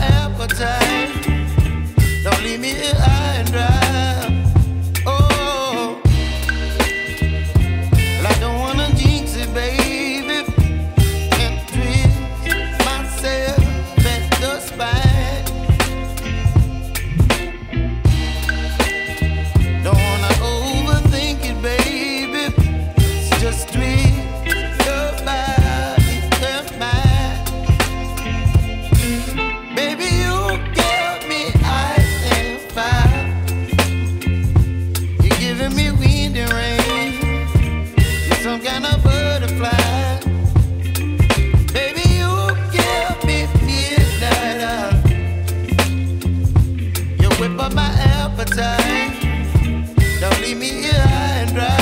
appetite. Don't leave me here high and dry. Oh, well, I don't wanna jinx it, baby, and twist myself at the spine. Don't wanna overthink it, baby. It's just twist your body and mine. Baby, you give me ice and fire. You're giving me wind and rain. You're some kind of butterfly. Baby, you give me midnight. You whip up my appetite. Don't leave me here high and dry.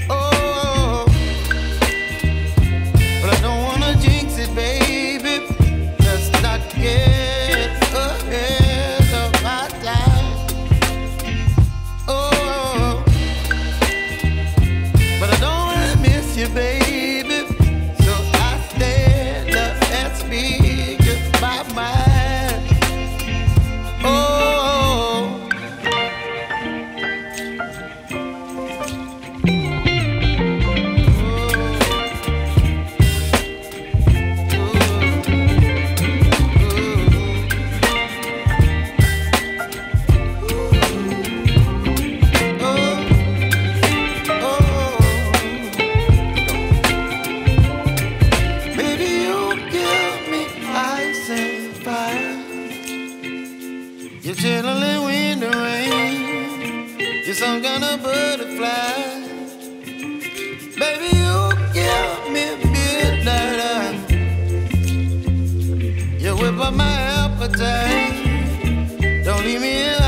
Oh, but I don't wanna jinx it, baby. Let's not get ahead of my time. Oh, but I don't wanna miss you, baby. So I stand up and speak my mind. Oh. Baby, you give me ice and fire. You're chilling wind and rain. You're some kind of butterfly. Baby, you give me midnight. You whip up my appetite. Don't leave me here